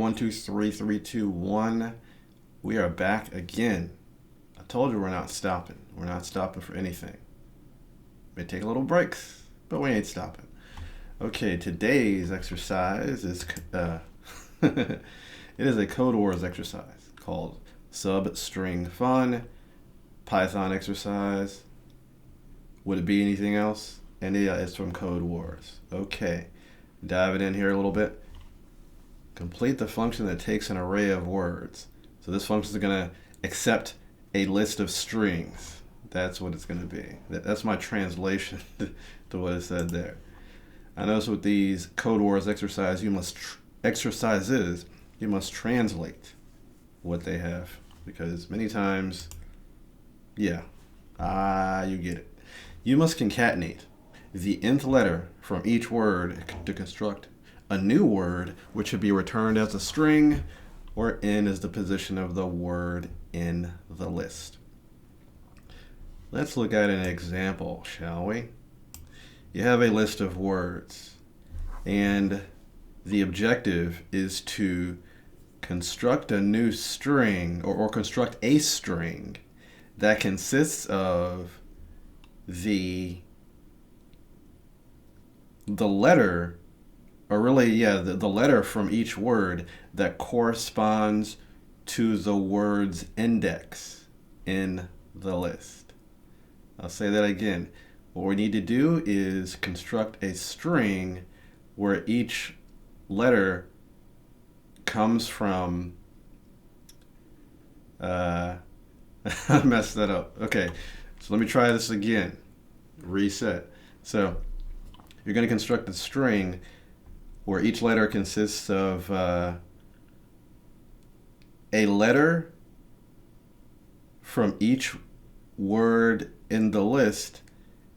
1, 2, 3, 3, 2, 1. We are back again. I told you we're not stopping. We're not stopping for anything. May take a little breaks, but we ain't stopping. Okay, today's exercise is it is a Codewars exercise called Substring Fun Python exercise. Would it be anything else? And yeah, it's from Codewars. Okay, diving in here a little bit. Complete the function that takes an array of words. So this function is going to accept a list of strings. That's what it's going to be. That's my translation to what it said there. I notice with these Codewars exercises, you must translate what they have, because many times, you get it. You must concatenate the nth letter from each word to construct a new word, which should be returned as a string, where n is the position of the word in the list. Let's look at an example, shall we? You have a list of words, and the objective is to construct a new string, or construct a string that consists of the letter, or really, the letter from each word that corresponds to the word's index in the list. I'll say that again. What we need to do is construct a string where each letter comes from, I messed that up. Okay, so let me try this again. Reset. So you're going to construct a string where each letter consists of a letter from each word in the list,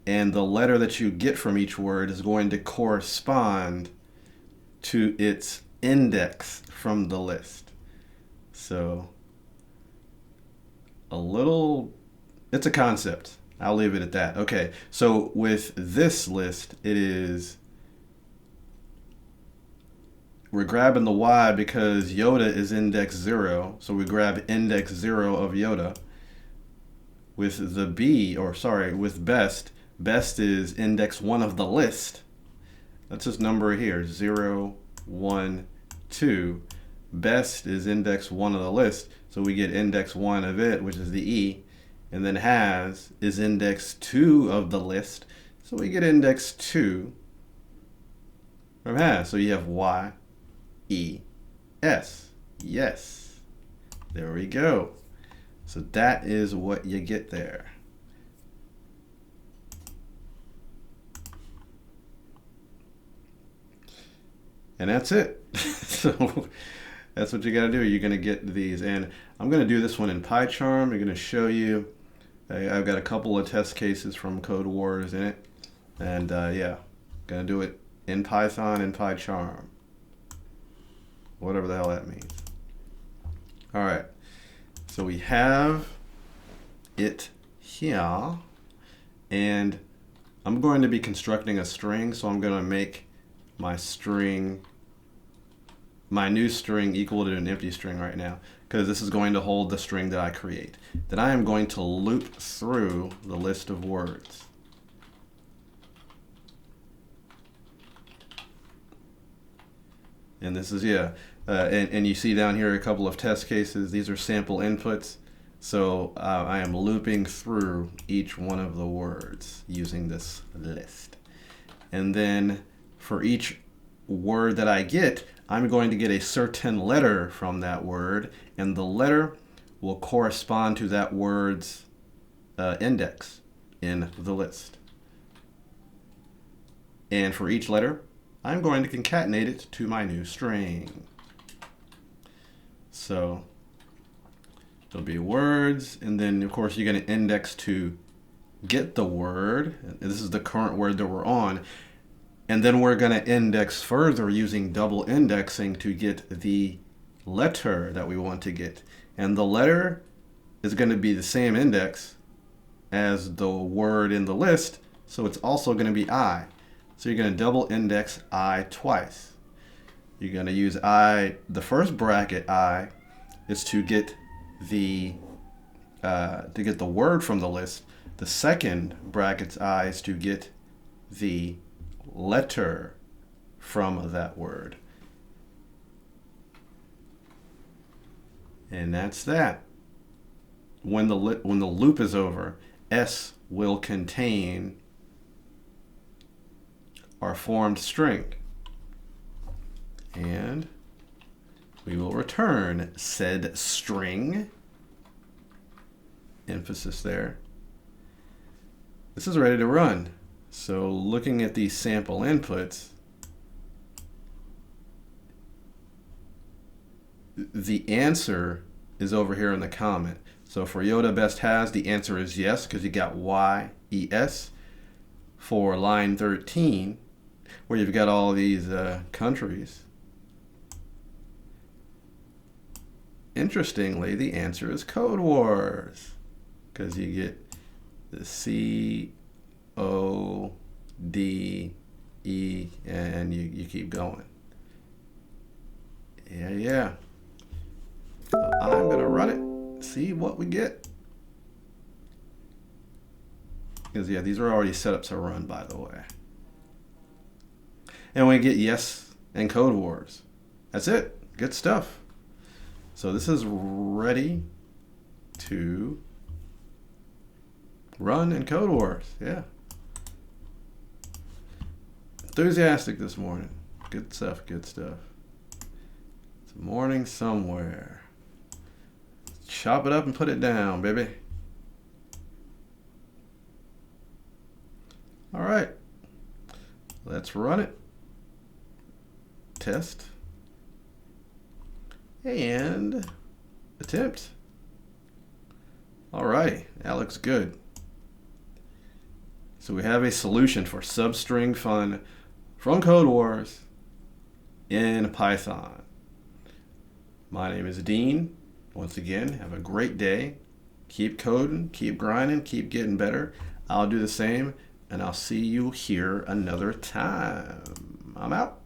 and the letter that you get from each word is going to correspond to its index from the list. So it's a concept. I'll leave it at that. Okay, so with this list, we're grabbing the Y because Yoda is index 0, so we grab index 0 of Yoda. With the with best is index 1 of the list. That's this number here, 0, 1, 2. Best is index 1 of the list, so we get index 1 of it, which is the E. And then has is index 2 of the list, so we get index 2 from has. So you have Y, E, S. Yes. There we go. So that is what you get there. And that's it. So that's what you got to do. You're going to get these. And I'm going to do this one in PyCharm. I'm going to show you. I've got a couple of test cases from Codewars in it. And going to do it in Python and PyCharm. Whatever the hell that means. All right. So we have it here. And I'm going to be constructing a string. So I'm going to make my new string equal to an empty string right now, because this is going to hold the string that I create. Then I am going to loop through the list of words. And this is, and you see down here a couple of test cases. These are sample inputs. So I am looping through each one of the words using this list. And then for each word that I get, I'm going to get a certain letter from that word, and the letter will correspond to that word's index in the list. And for each letter, I'm going to concatenate it to my new string. So there'll be words, and then of course you're going to index to get the word. This is the current word that we're on. And then we're going to index further using double indexing to get the letter that we want to get. And the letter is going to be the same index as the word in the list, so it's also going to be I. So you're going to double index I twice. You're going to use I. The first bracket I is to get the word from the list. The second bracket's I is to get the letter from that word. And that's that. When the loop is over, S will contain our formed string. And we will return said string. Emphasis there. This is ready to run. So looking at these sample inputs, the answer is over here in the comment. So for Yoda best has, the answer is yes, because you got Y-E-S. For line 13, where you've got all these countries, interestingly, the answer is Codewars, because you get the C-O-D-E, and you keep going. Yeah. So I'm going to run it, see what we get. Because, yeah, these are already set up to run, by the way. And we get yes and Codewars. That's it. Good stuff. So this is ready to run in Codewars. Yeah. Enthusiastic this morning. Good stuff, good stuff. It's morning somewhere. Chop it up and put it down, baby. All right. Let's run it. Test. And attempt. All right, that looks good. So we have a solution for substring fun from Codewars in Python. My name is Dean. Once again, have a great day. Keep coding, keep grinding, keep getting better. I'll do the same, and I'll see you here another time. I'm out.